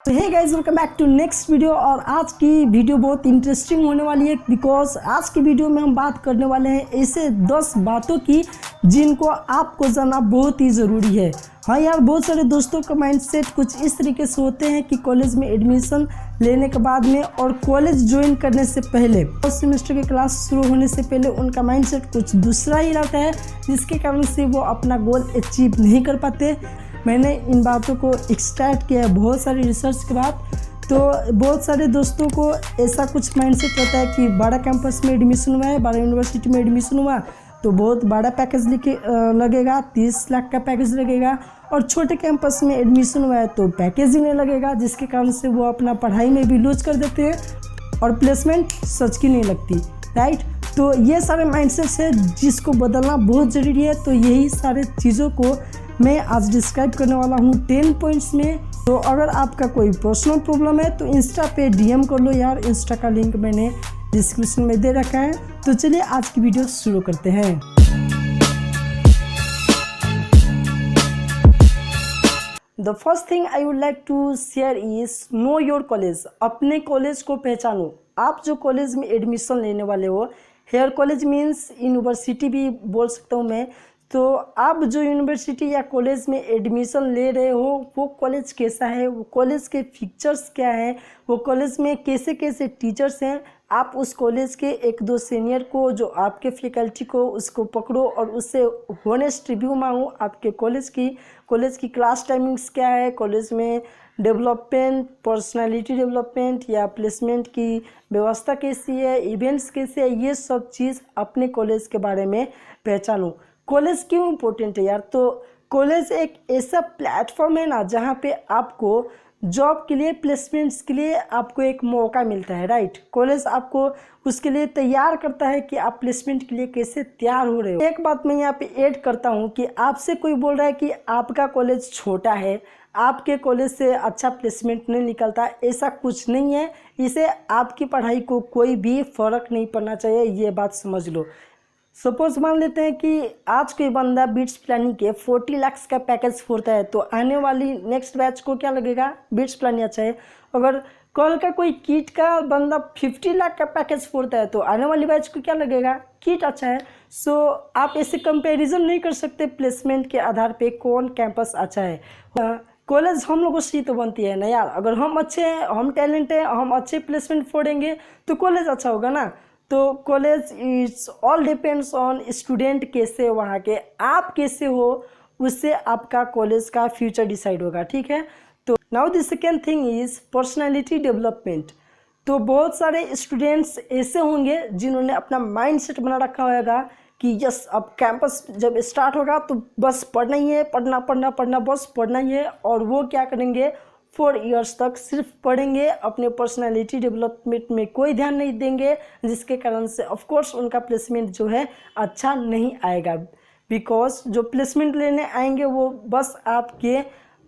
Hey guys, welcome back to next video. और आज की वीडियो बहुत इंटरेस्टिंग होने वाली है बिकॉज आज की वीडियो में हम बात करने वाले हैं ऐसे 10 बातों की जिनको आपको जानना बहुत ही ज़रूरी है। हाँ यार, बहुत सारे दोस्तों का माइंडसेट कुछ इस तरीके से होते हैं कि कॉलेज में एडमिशन लेने के बाद में और कॉलेज ज्वाइन करने से पहले फर्स्ट सेमेस्टर की क्लास शुरू होने से पहले उनका माइंडसेट कुछ दूसरा ही रहता है, जिसके कारण से वो अपना गोल अचीव नहीं कर पाते। मैंने इन बातों को एक्सट्रैक्ट किया है बहुत सारी रिसर्च के बाद। तो बहुत सारे दोस्तों को ऐसा कुछ माइंडसेट रहता है कि बड़ा कैंपस में एडमिशन हुआ है, बड़ा यूनिवर्सिटी में एडमिशन हुआ तो बहुत बड़ा पैकेज लगेगा, 30 लाख का पैकेज लगेगा। और छोटे कैंपस में एडमिशन हुआ है तो पैकेज ही नहीं लगेगा, जिसके कारण से वो अपना पढ़ाई में भी लूज कर देते हैं और प्लेसमेंट सच की नहीं लगती, राइट। तो ये सारे माइंडसेट्स है जिसको बदलना बहुत ज़रूरी है। तो यही सारे चीज़ों को मैं आज डिस्क्राइब करने वाला हूँ 10 पॉइंट्स में। तो अगर आपका कोई पर्सनल प्रॉब्लम है तो इंस्टा पे डीएम कर लो यार, इंस्टा का लिंक मैंने डिस्क्रिप्शन में दे रखा है। तो चलिए आज की वीडियो शुरू करते हैं। The first thing I would like to share is know your college. अपने कॉलेज को पहचानो। आप जो कॉलेज में एडमिशन लेने वाले हो, हेयर कॉलेज मीन्स यूनिवर्सिटी भी बोल सकता हूँ मैं। तो आप जो यूनिवर्सिटी या कॉलेज में एडमिशन ले रहे हो वो कॉलेज कैसा है, वो कॉलेज के फीचर्स क्या हैं, वो कॉलेज में कैसे कैसे टीचर्स हैं। आप उस कॉलेज के एक दो सीनियर को, जो आपके फैकल्टी को, उसको पकड़ो और उससे होनेस्ट रिव्यू मांगो आपके कॉलेज की क्लास टाइमिंग्स क्या है, कॉलेज में डेवलपमेंट, पर्सनालिटी डेवलपमेंट या प्लेसमेंट की व्यवस्था कैसी है, इवेंट्स कैसे है, ये सब चीज़ अपने कॉलेज के बारे में पहचानो। कॉलेज क्यों इम्पोर्टेंट है यार? तो कॉलेज एक ऐसा प्लेटफॉर्म है ना जहाँ पे आपको जॉब के लिए, प्लेसमेंट्स के लिए आपको एक मौका मिलता है, राइट। कॉलेज आपको उसके लिए तैयार करता है कि आप प्लेसमेंट के लिए कैसे तैयार हो रहे हो। एक बात मैं यहाँ पे ऐड करता हूँ कि आपसे कोई बोल रहा है कि आपका कॉलेज छोटा है, आपके कॉलेज से अच्छा प्लेसमेंट नहीं निकलता, ऐसा कुछ नहीं है। इसे आपकी पढ़ाई को कोई भी फ़र्क नहीं पड़ना चाहिए, ये बात समझ लो। सपोज मान लेते हैं कि आज कोई बंदा बिट्स प्लानिंग के 40 लाख का पैकेज फोड़ता है तो आने वाली नेक्स्ट बैच को क्या लगेगा, बिट्स प्लानिंग अच्छा है। अगर कल का कोई किट का बंदा 50 लाख का पैकेज फोड़ता है तो आने वाली बैच को क्या लगेगा, किट अच्छा है। सो आप ऐसे कंपैरिजन नहीं कर सकते प्लेसमेंट के आधार पे कौन कैंपस अच्छा है। कॉलेज हम लोगों से ही तो बनती है ना यार। अगर हम अच्छे हैं, हम टैलेंट हैं, हम अच्छे प्लेसमेंट फोड़ेंगे तो कॉलेज अच्छा होगा ना। तो college it's all depends on student कैसे, वहाँ के आप कैसे हो, उससे आपका कॉलेज का फ्यूचर डिसाइड होगा, ठीक है। तो now the second thing is personality development. तो बहुत सारे स्टूडेंट्स ऐसे होंगे जिन्होंने अपना माइंडसेट बना रखा होगा कि यस, अब कैंपस जब स्टार्ट होगा तो बस पढ़ना ही है, पढ़ना पढ़ना पढ़ना, बस पढ़ना ही है। और वो क्या करेंगे, 4 इयर्स तक सिर्फ पढ़ेंगे, अपने पर्सनालिटी डेवलपमेंट में कोई ध्यान नहीं देंगे, जिसके कारण से ऑफकोर्स उनका प्लेसमेंट जो है अच्छा नहीं आएगा। बिकॉज जो प्लेसमेंट लेने आएंगे वो बस आपके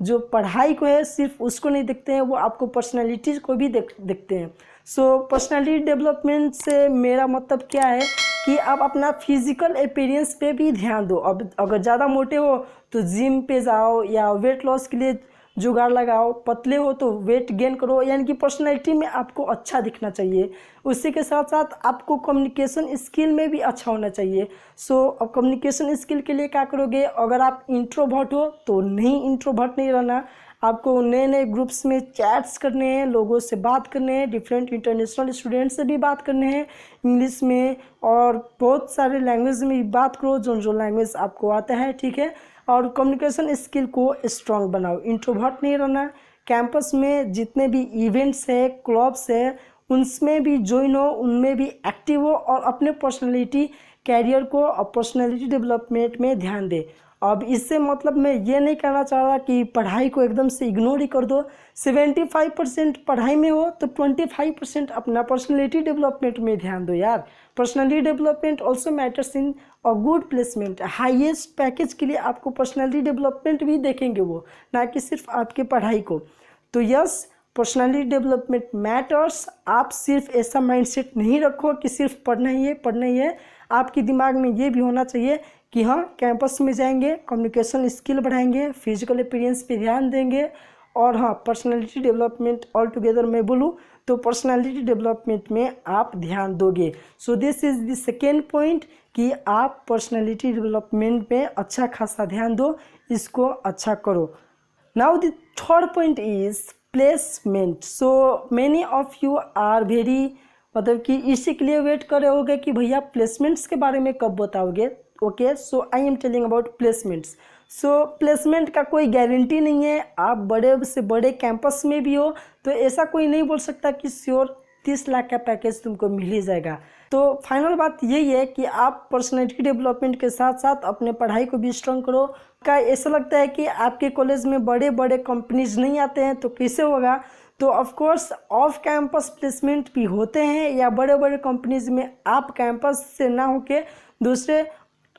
जो पढ़ाई को है सिर्फ उसको नहीं देखते हैं, वो आपको पर्सनालिटीज को भी देखते हैं। सो पर्सनालिटी डेवलपमेंट से मेरा मतलब क्या है कि आप अपना फिजिकल अपीयरेंस पे भी ध्यान दो। अब अगर ज़्यादा मोटे हो तो जिम पे जाओ या वेट लॉस के लिए जुगाड़ लगाओ, पतले हो तो वेट गेन करो, यानी कि पर्सनैलिटी में आपको अच्छा दिखना चाहिए। उसी के साथ साथ आपको कम्युनिकेशन स्किल में भी अच्छा होना चाहिए। सो अब कम्युनिकेशन स्किल के लिए क्या करोगे, अगर आप इंट्रोवर्ट हो तो इंट्रोवर्ट नहीं रहना, आपको नए नए ग्रुप्स में चैट्स करने हैं, लोगों से बात करने हैं, डिफरेंट इंटरनेशनल स्टूडेंट से भी बात करने हैं इंग्लिश में, और बहुत सारे लैंग्वेज में भी बात करो जो लैंग्वेज आपको आता है, ठीक है। और कम्युनिकेशन स्किल को स्ट्रॉन्ग बनाओ, इंट्रोवर्ट नहीं रहना। कैंपस में जितने भी इवेंट्स है, क्लब्स है, उनमें भी ज्वाइन हो, उनमें भी एक्टिव हो और अपने पर्सनालिटी कैरियर को और पर्सनालिटी डेवलपमेंट में ध्यान दे। अब इससे मतलब मैं ये नहीं कहना चाह रहा कि पढ़ाई को एकदम से इग्नोर ही कर दो। 75% पढ़ाई में हो तो 25% अपना पर्सनालिटी डेवलपमेंट में ध्यान दो यार। Personality development also matters in a good placement. Highest package के लिए आपको पर्सनालिटी डेवलपमेंट भी देखेंगे वो, ना कि सिर्फ आपके पढ़ाई को। तो यस, पर्सनालिटी डेवलपमेंट मैटर्स। आप सिर्फ ऐसा माइंडसेट नहीं रखो कि सिर्फ पढ़ना ही है। आपके दिमाग में ये भी होना चाहिए कि हाँ, कैंपस में जाएंगे, कम्युनिकेशन स्किल बढ़ाएंगे, फिजिकल अपीयरेंस पे ध्यान देंगे और हाँ, पर्सनालिटी डेवलपमेंट ऑल टुगेदर मैं बोलूँ तो पर्सनालिटी डेवलपमेंट में आप ध्यान दोगे। So this is the second point कि आप पर्सनालिटी डेवलपमेंट में अच्छा खासा ध्यान दो, इसको अच्छा करो। Now the third point is placement. So many of you are very मतलब कि इसी के लिए वेट कर रहे होगे कि भैया प्लेसमेंट्स के बारे में कब बताओगे। Okay, so I am telling about placements. So placement का कोई गारंटी नहीं है। आप बड़े से बड़े कैंपस में भी हो तो ऐसा कोई नहीं बोल सकता कि श्योर 30 लाख का पैकेज तुमको मिल ही जाएगा। तो फाइनल बात यही है कि आप पर्सनैलिटी डेवलपमेंट के साथ साथ अपने पढ़ाई को भी स्ट्रॉन्ग करो। का ऐसा लगता है कि आपके कॉलेज में बड़े बड़े कंपनीज नहीं आते हैं तो कैसे होगा, तो of course off campus placement भी होते हैं, या बड़े बड़े कंपनीज में आप कैंपस से ना होके दूसरे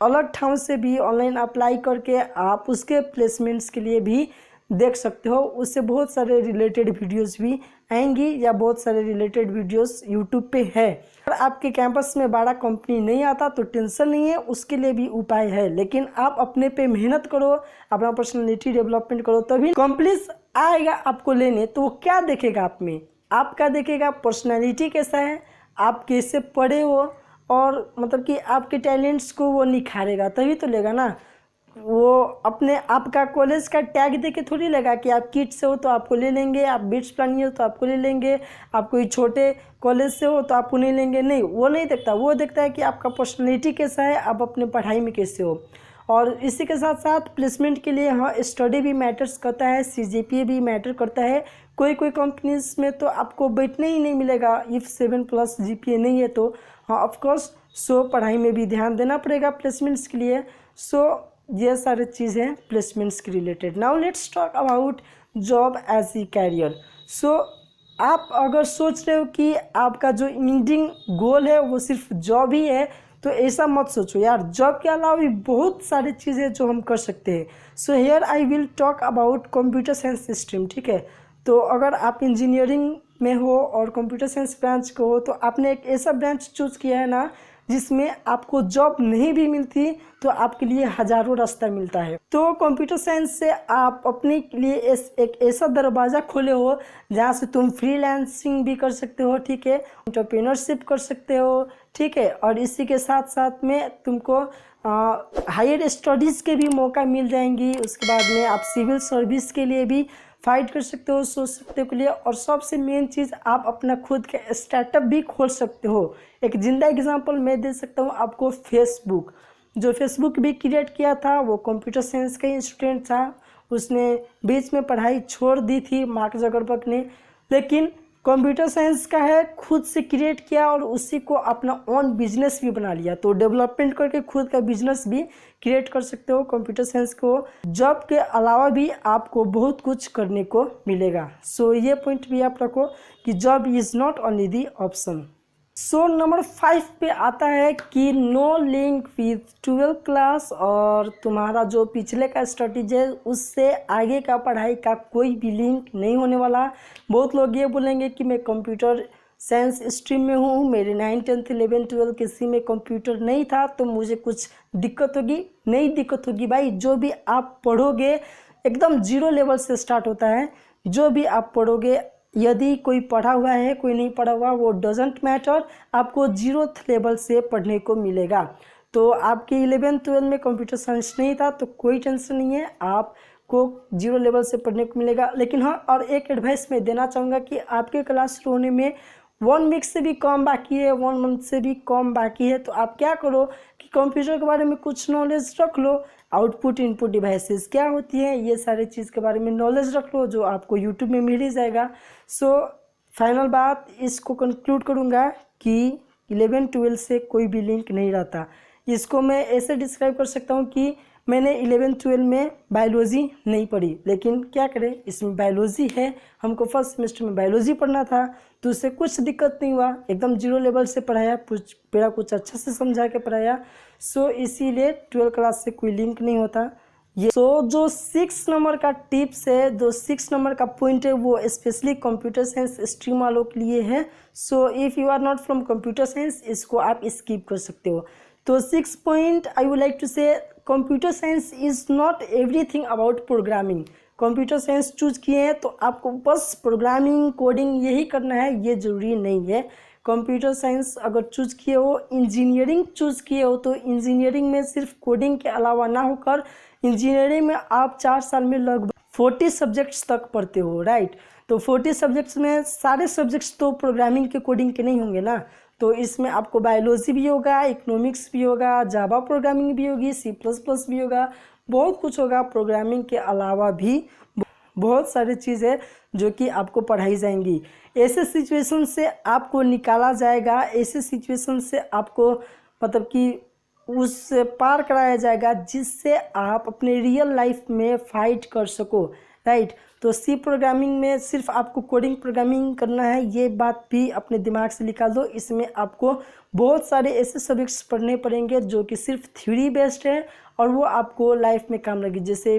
अलग ठाव से भी ऑनलाइन अप्लाई करके आप उसके प्लेसमेंट्स के लिए भी देख सकते हो। उससे बहुत सारे रिलेटेड वीडियोस भी आएंगी या बहुत सारे रिलेटेड वीडियोस यूट्यूब पे है। अगर आपके कैंपस में बड़ा कंपनी नहीं आता तो टेंशन नहीं है, उसके लिए भी उपाय है। लेकिन आप अपने पे मेहनत करो, अपना पर्सनालिटी डेवलपमेंट करो, तभी कंपनीज आएगा आपको लेने। तो वो क्या देखेगा आप में, आपका देखेगा पर्सनालिटी कैसा है, आप कैसे पढ़े हो, और मतलब कि आपके टैलेंट्स को वो निखारेगा तभी तो लेगा ना। वो अपने आपका कॉलेज का टैग दे के थोड़ी लगा कि आप किड से हो तो आपको ले लेंगे, आप बिट्स प्लानिंग हो तो आपको ले लेंगे, आप कोई छोटे कॉलेज से हो तो आपको नहीं लेंगे। नहीं, वो नहीं देखता। वो देखता है कि आपका पर्सनैलिटी कैसा है, आप अपने पढ़ाई में कैसे हो। और इसी के साथ साथ प्लेसमेंट के लिए हाँ, स्टडी भी मैटर्स करता है, CGPA भी मैटर करता है। कोई कोई कंपनीज में तो आपको बैठने ही नहीं मिलेगा इफ़ 7+ GPA नहीं है तो। हाँ, ऑफकोर्स सो पढ़ाई में भी ध्यान देना पड़ेगा प्लेसमेंट्स के लिए। सो ये सारी चीज़ें प्लेसमेंट्स के related. Now let's talk about job as a career. So आप अगर सोच रहे हो कि आपका जो एंडिंग गोल है वो सिर्फ जॉब ही है, तो ऐसा मत सोचो यार। जॉब के अलावा भी बहुत सारी चीज़ें जो हम कर सकते हैं। So here I will talk about computer science stream, ठीक है। तो अगर आप इंजीनियरिंग में हो और कंप्यूटर साइंस ब्रांच को हो तो आपने एक ऐसा ब्रांच चूज़ किया है ना जिसमें आपको जॉब नहीं भी मिलती तो आपके लिए हज़ारों रास्ता मिलता है। तो कंप्यूटर साइंस से आप अपने लिए एक ऐसा दरवाज़ा खोले हो जहाँ से तुम फ्रीलांसिंग भी कर सकते हो, ठीक है, एंटरप्रेन्योरशिप कर सकते हो, ठीक है। और इसी के साथ साथ में तुमको हायर स्टडीज़ के भी मौका मिल जाएंगी। उसके बाद में आप सिविल सर्विस के लिए भी फाइट कर सकते हो, सोच सकते हो के लिए। और सबसे मेन चीज़, आप अपना खुद का स्टार्टअप भी खोल सकते हो। एक जिंदा एग्जांपल मैं दे सकता हूँ आपको। फेसबुक, जो फेसबुक भी क्रिएट किया था वो कंप्यूटर साइंस का ही स्टूडेंट था। उसने बीच में पढ़ाई छोड़ दी थी, मार्क जकरबर्ग ने, लेकिन कंप्यूटर साइंस का है, खुद से क्रिएट किया और उसी को अपना ओन बिजनेस भी बना लिया। तो डेवलपमेंट करके खुद का बिजनेस भी क्रिएट कर सकते हो कंप्यूटर साइंस को। जॉब के अलावा भी आपको बहुत कुछ करने को मिलेगा। सो ये पॉइंट भी आप रखो कि job is not only the option. So number 5 पे आता है कि know link with 12th class, और तुम्हारा जो पिछले का स्टडीज है उससे आगे का पढ़ाई का कोई भी लिंक नहीं होने वाला। बहुत लोग ये बोलेंगे कि मैं कंप्यूटर साइंस स्ट्रीम में हूँ, मेरे 9th 10th 11th 12th किसी में कंप्यूटर नहीं था तो मुझे कुछ दिक्कत होगी। नहीं दिक्कत होगी भाई, जो भी आप पढ़ोगे एकदम 0 लेवल से स्टार्ट होता है। जो भी आप पढ़ोगे, यदि कोई पढ़ा हुआ है कोई नहीं पढ़ा हुआ वो डजेंट मैटर, आपको 0th लेवल से पढ़ने को मिलेगा। तो आपके 11th 12th में कंप्यूटर साइंस नहीं था तो कोई टेंशन नहीं है, आपको 0 लेवल से पढ़ने को मिलेगा। लेकिन हाँ, और एक एडवाइस मैं देना चाहूँगा कि आपके क्लास शुरू होने में 1 वीक से भी कम बाकी है, 1 मंथ से भी कम बाकी है, तो आप क्या करो कि कंप्यूटर के बारे में कुछ नॉलेज रख लो। आउटपुट इनपुट डिवाइसेस क्या होती हैं, ये सारे चीज़ के बारे में नॉलेज रख लो, जो आपको यूट्यूब में मिल ही जाएगा। सो फाइनल बात इसको कंक्लूड करूँगा कि 11 12 से कोई भी लिंक नहीं रहता। इसको मैं ऐसे डिस्क्राइब कर सकता हूँ कि मैंने 11 12 में बायोलॉजी नहीं पढ़ी, लेकिन क्या करें, इसमें बायोलॉजी है, हमको फर्स्ट सेमेस्टर में बायोलॉजी पढ़ना था तो उससे कुछ दिक्कत नहीं हुआ, एकदम 0 लेवल से पढ़ाया, पूरा कुछ अच्छा से समझा के पढ़ाया। सो इसीलिए 12 क्लास से कोई लिंक नहीं होता ये। सो जो 6 नंबर का टिप्स है, जो 6 नंबर का पॉइंट है वो स्पेशली कंप्यूटर साइंस स्ट्रीम वालों के लिए है। So if you are not from computer science, इसको आप स्किप कर सकते हो। तो 6 point I would like to say, computer science is not everything about programming. Computer science choose किए हैं तो आपको बस प्रोग्रामिंग कोडिंग यही करना है, ये ज़रूरी नहीं है। कंप्यूटर साइंस अगर चूज किए हो, इंजीनियरिंग चूज किए हो तो इंजीनियरिंग में सिर्फ कोडिंग के अलावा ना होकर इंजीनियरिंग में आप 4 साल में लगभग 40 सब्जेक्ट्स तक पढ़ते हो, राइट। तो 40 सब्जेक्ट्स में सारे सब्जेक्ट्स तो प्रोग्रामिंग के कोडिंग के नहीं होंगे ना, तो इसमें आपको बायोलॉजी भी होगा, इकोनॉमिक्स भी होगा, जावा प्रोग्रामिंग भी होगी, C++ भी होगा, बहुत कुछ होगा। प्रोग्रामिंग के अलावा भी बहुत सारी चीज़ें जो कि आपको पढ़ाई जाएंगी। ऐसे सिचुएशन से आपको निकाला जाएगा, ऐसे सिचुएशन से आपको मतलब कि उससे पार कराया जाएगा जिससे आप अपने रियल लाइफ में फाइट कर सको, राइट। तो सी प्रोग्रामिंग में सिर्फ आपको कोडिंग प्रोग्रामिंग करना है, ये बात भी अपने दिमाग से निकाल दो। इसमें आपको बहुत सारे ऐसे सब्जेक्ट्स पढ़ने पड़ेंगे जो कि सिर्फ थ्योरी बेस्ड है और वो आपको लाइफ में काम लगे। जैसे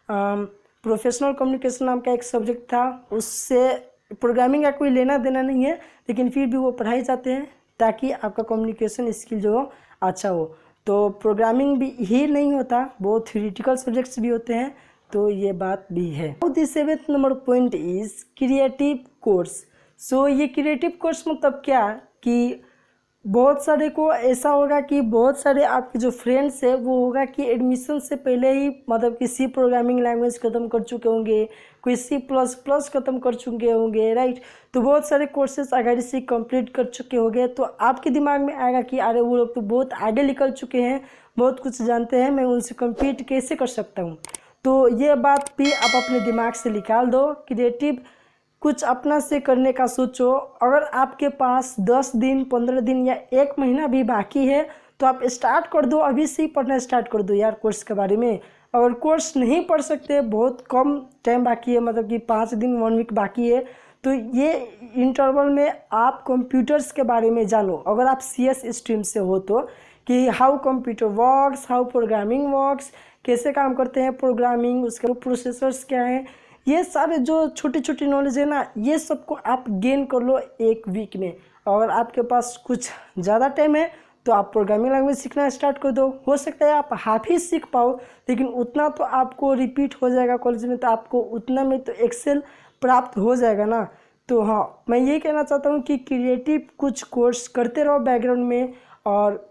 प्रोफेशनल कम्युनिकेशन नाम का एक सब्जेक्ट था, उससे प्रोग्रामिंग का कोई लेना देना नहीं है, लेकिन फिर भी वो पढ़ाए जाते हैं ताकि आपका कम्युनिकेशन स्किल जो हो अच्छा हो। तो प्रोग्रामिंग भी ही नहीं होता, बहुत थ्योरेटिकल सब्जेक्ट्स भी होते हैं, तो ये बात भी है। The 7th number point is creative course. So ये क्रिएटिव कोर्स मतलब क्या कि बहुत सारे को ऐसा होगा कि बहुत सारे आपके जो फ्रेंड्स है वो होगा कि एडमिशन से पहले ही मतलब कि सी प्रोग्रामिंग लैंग्वेज ख़त्म कर चुके होंगे, कोई C++ ख़त्म कर चुके होंगे, राइट। तो बहुत सारे कोर्सेज अगर इसे कंप्लीट कर चुके होंगे तो आपके दिमाग में आएगा कि अरे वो लोग तो बहुत आगे निकल चुके हैं, बहुत कुछ जानते हैं, मैं उनसे कम्पीट कैसे कर सकता हूँ। तो ये बात भी आप अपने दिमाग से निकाल दो। क्रिएटिव कुछ अपना से करने का सोचो। अगर आपके पास 10 दिन 15 दिन या 1 महीना भी बाकी है तो आप स्टार्ट कर दो, अभी से ही पढ़ना स्टार्ट कर दो यार कोर्स के बारे में। अगर कोर्स नहीं पढ़ सकते, बहुत कम टाइम बाकी है, मतलब कि 5 दिन 1 वीक बाकी है, तो ये इंटरवल में आप कंप्यूटर्स के बारे में जानो। अगर आप CS स्ट्रीम से हो तो कि how computer works, how programming works, कैसे काम करते हैं प्रोग्रामिंग, उसके प्रोसेसर्स क्या हैं, ये सारे जो छोटी छोटी नॉलेज है ना, ये सबको आप गेन कर लो 1 वीक में। अगर आपके पास कुछ ज़्यादा टाइम है तो आप प्रोग्रामिंग लैंग्वेज सीखना स्टार्ट कर दो। हो सकता है आप हाफ ही सीख पाओ, लेकिन उतना तो आपको रिपीट हो जाएगा कॉलेज में, तो आपको उतना में तो एक्सेल प्राप्त हो जाएगा ना। तो हाँ, मैं ये कहना चाहता हूँ कि क्रिएटिव कुछ कोर्स करते रहो बैकग्राउंड में और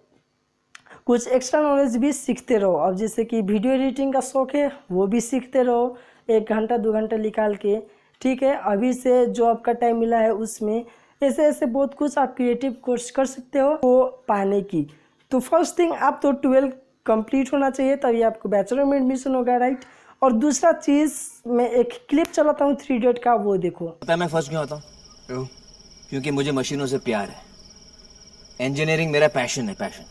कुछ एक्स्ट्रा नॉलेज भी सीखते रहो। अब जैसे कि वीडियो एडिटिंग का शौक़ है वो भी सीखते रहो 1 घंटा 2 घंटा निकाल के, ठीक है। अभी से जो आपका टाइम मिला है उसमें ऐसे ऐसे बहुत कुछ आप क्रिएटिव कोर्स कर सकते हो वो पाने की। तो फर्स्ट थिंग आप तो 12 कंप्लीट होना चाहिए, तभी आपको बैचलर में एडमिशन होगा, राइट। और दूसरा चीज़, मैं एक क्लिप चलाता हूँ 3 इडियट का, वो देखो। पता है मैं फर्स्ट क्यों आता हूँ? क्योंकि मुझे मशीनों से प्यार है। इंजीनियरिंग मेरा पैशन है, पैशन।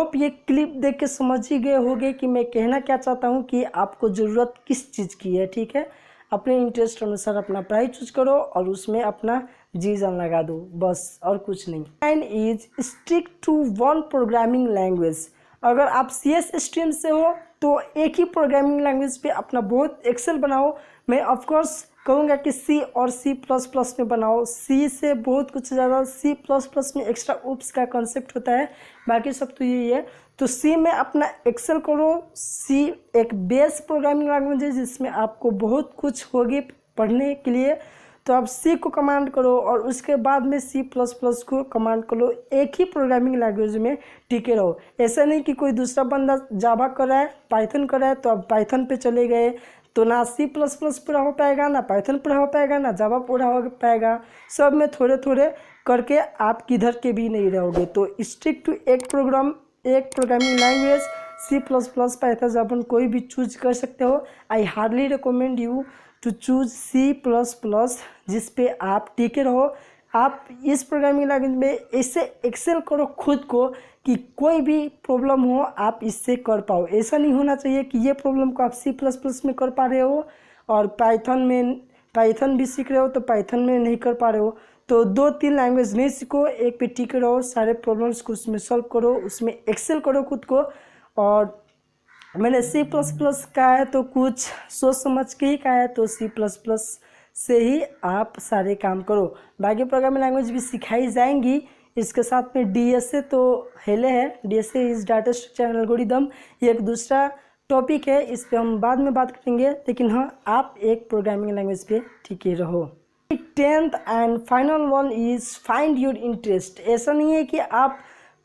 आप ये क्लिप देख के समझ ही गए होंगे कि मैं कहना क्या चाहता हूँ कि आपको ज़रूरत किस चीज़ की है, ठीक है। अपने इंटरेस्ट अनुसार अपना पढ़ाई चूज करो और उसमें अपना जी जान लगा दो, बस और कुछ नहीं। And is stick to 1 programming language. अगर आप CS स्ट्रीम से हो तो एक ही प्रोग्रामिंग लैंग्वेज पे अपना बहुत एक्सेल बनाओ। मैं ऑफकोर्स कहूँगा कि C और C++ में बनाओ। C से बहुत कुछ ज़्यादा, C++ में एक्स्ट्रा उप्स का कॉन्सेप्ट होता है, बाकी सब तो यही है। तो C में अपना एक्सेल करो। C एक बेस प्रोग्रामिंग लैंग्वेज है जिसमें आपको बहुत कुछ होगी पढ़ने के लिए, तो आप C को कमांड करो और उसके बाद में C++ को कमांड करो। एक ही प्रोग्रामिंग लैंग्वेज में टिके रहो। ऐसा नहीं कि कोई दूसरा बंदा जावा कर रहा है, पाइथन कर रहा है तो आप पाइथन पे चले गए, तो ना C++ पूरा हो पाएगा, ना पाइथन पूरा हो पाएगा, ना जावा पूरा हो पाएगा। सब में थोड़े थोड़े करके आप किधर के भी नहीं रहोगे। तो स्टिक टू एक programming language, C++, Python, Java कोई भी चूज कर सकते हो। I hardly recommend you to choose C++, जिस पे आप टिके रहो। आप इस प्रोग्रामिंग लैंग्वेज में ऐसे एक्सेल करो खुद को कि कोई भी प्रॉब्लम हो आप इससे कर पाओ। ऐसा नहीं होना चाहिए कि ये प्रॉब्लम को आप C++ में कर पा रहे हो और पाइथन भी सीख रहे हो तो पाइथन में नहीं कर पा रहे हो। तो 2-3 लैंग्वेज नहीं सीखो, एक पे टिके रहो, सारे प्रॉब्लम्स को उसमें सॉल्व करो, उसमें एक्सेल करो खुद को। और मैंने C++ का है तो कुछ सोच समझ के ही कहा है, तो C++ से ही आप सारे काम करो। बाकी प्रोग्रामिंग लैंग्वेज भी सिखाई जाएंगी। इसके साथ में DSA तो हेले है, DSA is data structure algorithm, ये एक दूसरा टॉपिक है, इस पे हम बाद में बात करेंगे, लेकिन हाँ आप एक प्रोग्रामिंग लैंग्वेज पे ठीक ही रहो। 10th and final one is find your interest. ऐसा नहीं है कि आप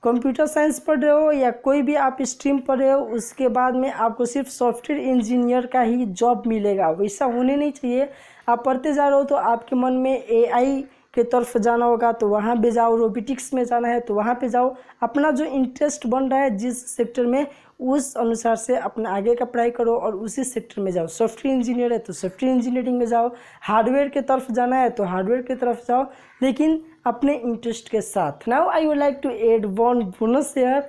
कंप्यूटर साइंस पढ़ रहे हो या कोई भी आप स्ट्रीम पढ़ रहे हो उसके बाद में आपको सिर्फ सॉफ्टवेयर इंजीनियर का ही जॉब मिलेगा, वैसा होने नहीं चाहिए। आप पढ़ते जा रहे हो तो आपके मन में एआई के तरफ जाना होगा तो वहाँ पे जाओ, रोबोटिक्स में जाना है तो वहाँ पे जाओ। अपना जो इंटरेस्ट बन रहा है जिस सेक्टर में, उस अनुसार से अपना आगे का पढ़ाई करो और उसी सेक्टर में जाओ। सॉफ्टवेयर इंजीनियर है तो सॉफ्टवेयर इंजीनियरिंग में जाओ, हार्डवेयर के तरफ जाना है तो हार्डवेयर की तरफ जाओ, लेकिन अपने इंटरेस्ट के साथ। Now I would like to add one bonus here.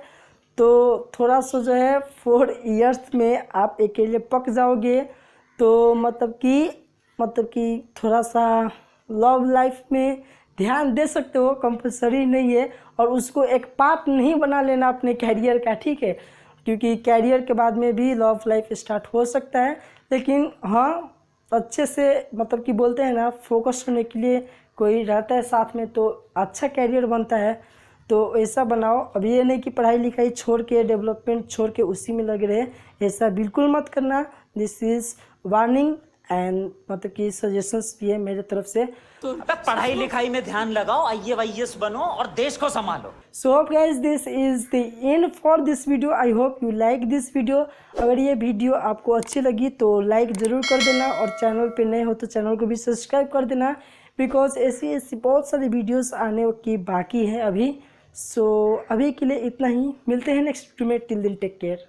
तो थोड़ा सा जो है 4 इयर्स में आप अकेले पक जाओगे, तो मतलब कि थोड़ा सा लव लाइफ में ध्यान दे सकते हो, कंपलसरी नहीं है, और उसको एक पार्ट नहीं बना लेना अपने कैरियर का, ठीक है, क्योंकि कैरियर के बाद में भी लव लाइफ स्टार्ट हो सकता है। लेकिन हाँ अच्छे से मतलब कि बोलते हैं ना, फोकस होने के लिए कोई रहता है साथ में तो अच्छा कैरियर बनता है, तो ऐसा बनाओ। अब ये नहीं कि पढ़ाई लिखाई छोड़ के, डेवलपमेंट छोड़ के उसी में लगे रहे, ऐसा बिल्कुल मत करना। दिस इज़ वार्निंग एंड मतलब कि सजेशंस भी है मेरे तरफ से। अबे पढ़ाई लिखाई में ध्यान लगाओ, आईएएस बनो और देश को संभालो। So guys, this is the end for this video. I hope you like this video. अगर ये वीडियो आपको अच्छी लगी तो लाइक ज़रूर कर देना, और चैनल पे नए हो तो चैनल को भी सब्सक्राइब कर देना, बिकॉज ऐसी बहुत सारी वीडियोस आने की बाकी है अभी। सो अभी के लिए इतना ही, मिलते हैं नेक्स्ट वीडियो में। Till then take care.